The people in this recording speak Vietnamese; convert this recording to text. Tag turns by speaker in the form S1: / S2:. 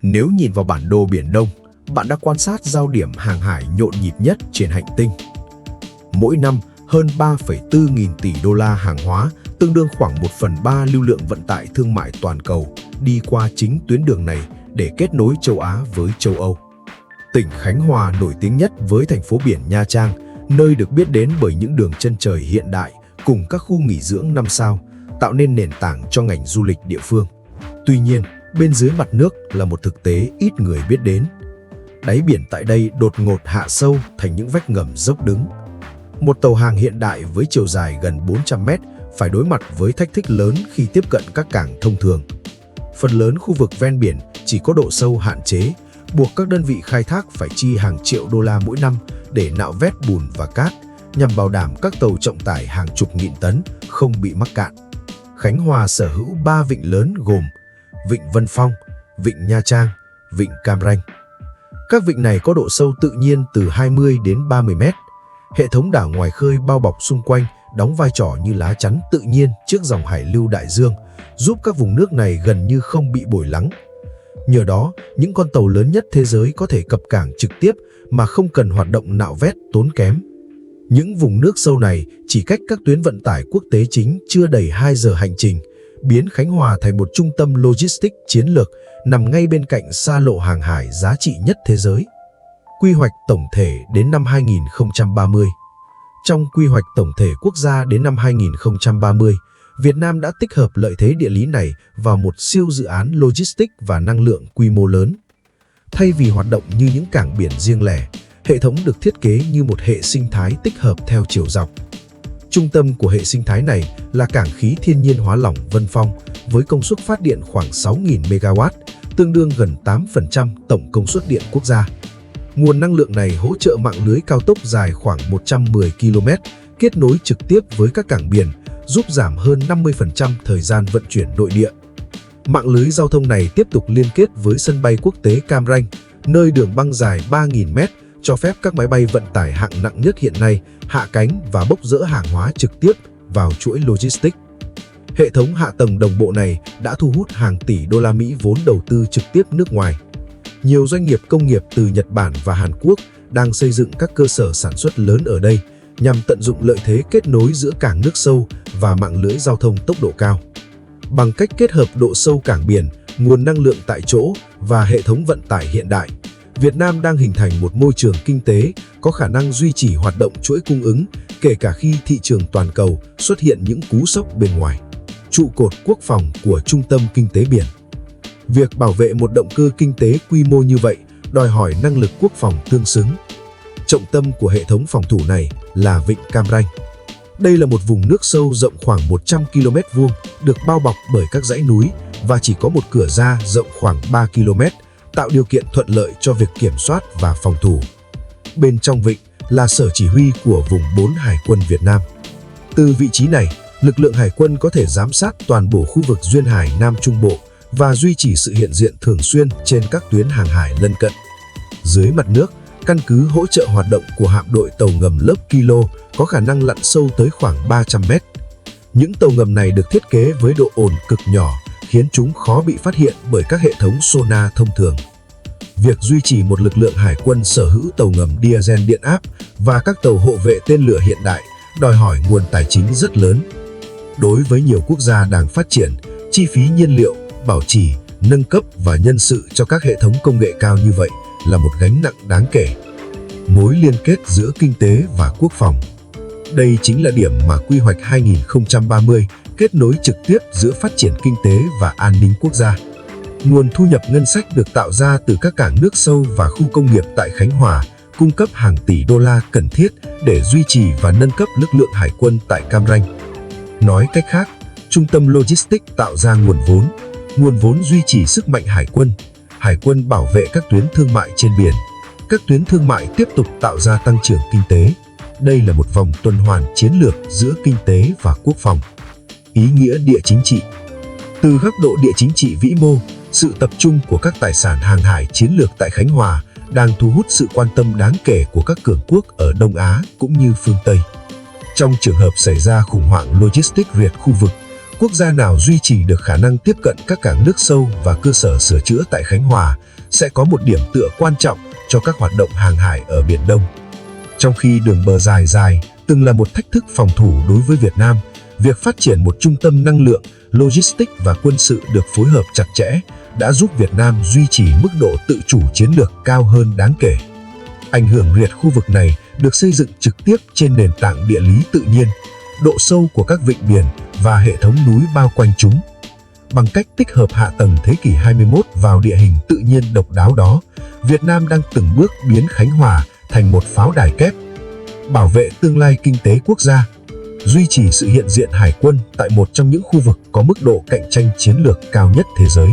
S1: Nếu nhìn vào bản đồ Biển Đông, bạn đã quan sát giao điểm hàng hải nhộn nhịp nhất trên hành tinh. Mỗi năm, hơn 3,4 nghìn tỷ đô la hàng hóa, tương đương khoảng 1/3 lưu lượng vận tải thương mại toàn cầu, đi qua chính tuyến đường này để kết nối châu Á với châu Âu. Tỉnh Khánh Hòa nổi tiếng nhất với thành phố biển Nha Trang, nơi được biết đến bởi những đường chân trời hiện đại cùng các khu nghỉ dưỡng 5 sao, tạo nên nền tảng cho ngành du lịch địa phương. Tuy nhiên, bên dưới mặt nước là một thực tế ít người biết đến. Đáy biển tại đây đột ngột hạ sâu thành những vách ngầm dốc đứng. Một tàu hàng hiện đại với chiều dài gần 400 mét phải đối mặt với thách thức lớn khi tiếp cận các cảng thông thường. Phần lớn khu vực ven biển chỉ có độ sâu hạn chế, buộc các đơn vị khai thác phải chi hàng triệu đô la mỗi năm để nạo vét bùn và cát, nhằm bảo đảm các tàu trọng tải hàng chục nghìn tấn không bị mắc cạn. Khánh Hòa sở hữu 3 vịnh lớn gồm Vịnh Vân Phong, Vịnh Nha Trang, Vịnh Cam Ranh. Các vịnh này có độ sâu tự nhiên từ 20 đến 30 mét. Hệ thống đảo ngoài khơi bao bọc xung quanh đóng vai trò như lá chắn tự nhiên trước dòng hải lưu đại dương, giúp các vùng nước này gần như không bị bồi lắng. Nhờ đó, những con tàu lớn nhất thế giới có thể cập cảng trực tiếp mà không cần hoạt động nạo vét tốn kém. Những vùng nước sâu này chỉ cách các tuyến vận tải quốc tế chính chưa đầy 2 giờ hành trình, biến Khánh Hòa thành một trung tâm logistics chiến lược nằm ngay bên cạnh xa lộ hàng hải giá trị nhất thế giới. Quy hoạch tổng thể đến năm 2030. Trong quy hoạch tổng thể quốc gia đến năm 2030, Việt Nam đã tích hợp lợi thế địa lý này vào một siêu dự án logistics và năng lượng quy mô lớn. Thay vì hoạt động như những cảng biển riêng lẻ, hệ thống được thiết kế như một hệ sinh thái tích hợp theo chiều dọc. Trung tâm của hệ sinh thái này là cảng khí thiên nhiên hóa lỏng Vân Phong với công suất phát điện khoảng 6.000 MW, tương đương gần 8% tổng công suất điện quốc gia. Nguồn năng lượng này hỗ trợ mạng lưới cao tốc dài khoảng 110 km, kết nối trực tiếp với các cảng biển, giúp giảm hơn 50% thời gian vận chuyển nội địa. Mạng lưới giao thông này tiếp tục liên kết với sân bay quốc tế Cam Ranh, nơi đường băng dài 3.000 m, cho phép các máy bay vận tải hạng nặng nhất hiện nay hạ cánh và bốc dỡ hàng hóa trực tiếp vào chuỗi logistics. Hệ thống hạ tầng đồng bộ này đã thu hút hàng tỷ đô la Mỹ vốn đầu tư trực tiếp nước ngoài. Nhiều doanh nghiệp công nghiệp từ Nhật Bản và Hàn Quốc đang xây dựng các cơ sở sản xuất lớn ở đây nhằm tận dụng lợi thế kết nối giữa cảng nước sâu và mạng lưới giao thông tốc độ cao. Bằng cách kết hợp độ sâu cảng biển, nguồn năng lượng tại chỗ và hệ thống vận tải hiện đại, Việt Nam đang hình thành một môi trường kinh tế có khả năng duy trì hoạt động chuỗi cung ứng, kể cả khi thị trường toàn cầu xuất hiện những cú sốc bên ngoài. Trụ cột quốc phòng của Trung tâm Kinh tế Biển. Việc bảo vệ một động cơ kinh tế quy mô như vậy đòi hỏi năng lực quốc phòng tương xứng. Trọng tâm của hệ thống phòng thủ này là Vịnh Cam Ranh. Đây là một vùng nước sâu rộng khoảng 100 km², được bao bọc bởi các dãy núi và chỉ có một cửa ra rộng khoảng 3 km, tạo điều kiện thuận lợi cho việc kiểm soát và phòng thủ. Bên trong vịnh là sở chỉ huy của vùng 4 Hải quân Việt Nam. Từ vị trí này, lực lượng hải quân có thể giám sát toàn bộ khu vực duyên hải Nam Trung Bộ và duy trì sự hiện diện thường xuyên trên các tuyến hàng hải lân cận. Dưới mặt nước, căn cứ hỗ trợ hoạt động của hạm đội tàu ngầm lớp Kilo có khả năng lặn sâu tới khoảng 300 mét. Những tàu ngầm này được thiết kế với độ ồn cực nhỏ, khiến chúng khó bị phát hiện bởi các hệ thống sonar thông thường. Việc duy trì một lực lượng hải quân sở hữu tàu ngầm diesel điện áp và các tàu hộ vệ tên lửa hiện đại đòi hỏi nguồn tài chính rất lớn. Đối với nhiều quốc gia đang phát triển, chi phí nhiên liệu, bảo trì, nâng cấp và nhân sự cho các hệ thống công nghệ cao như vậy là một gánh nặng đáng kể. Mối liên kết giữa kinh tế và quốc phòng. Đây chính là điểm mà Quy hoạch 2030 kết nối trực tiếp giữa phát triển kinh tế và an ninh quốc gia. Nguồn thu nhập ngân sách được tạo ra từ các cảng nước sâu và khu công nghiệp tại Khánh Hòa, cung cấp hàng tỷ đô la cần thiết để duy trì và nâng cấp lực lượng hải quân tại Cam Ranh. Nói cách khác, trung tâm logistics tạo ra nguồn vốn duy trì sức mạnh hải quân bảo vệ các tuyến thương mại trên biển. Các tuyến thương mại tiếp tục tạo ra tăng trưởng kinh tế. Đây là một vòng tuần hoàn chiến lược giữa kinh tế và quốc phòng. Ý nghĩa địa chính trị. Từ góc độ địa chính trị vĩ mô, sự tập trung của các tài sản hàng hải chiến lược tại Khánh Hòa đang thu hút sự quan tâm đáng kể của các cường quốc ở Đông Á cũng như phương Tây. Trong trường hợp xảy ra khủng hoảng logistics Việt khu vực, Quốc gia nào duy trì được khả năng tiếp cận các cảng nước sâu và cơ sở sửa chữa tại Khánh Hòa sẽ có một điểm tựa quan trọng cho các hoạt động hàng hải ở Biển Đông. Trong khi đường bờ dài từng là một thách thức phòng thủ đối với Việt Nam, việc phát triển một trung tâm năng lượng, logistics và quân sự được phối hợp chặt chẽ đã giúp Việt Nam duy trì mức độ tự chủ chiến lược cao hơn đáng kể. Ảnh hưởng riệt khu vực này được xây dựng trực tiếp trên nền tảng địa lý tự nhiên, độ sâu của các vịnh biển và hệ thống núi bao quanh chúng. Bằng cách tích hợp hạ tầng thế kỷ 21 vào địa hình tự nhiên độc đáo đó, Việt Nam đang từng bước biến Khánh Hòa thành một pháo đài kép, bảo vệ tương lai kinh tế quốc gia, duy trì sự hiện diện hải quân tại một trong những khu vực có mức độ cạnh tranh chiến lược cao nhất thế giới.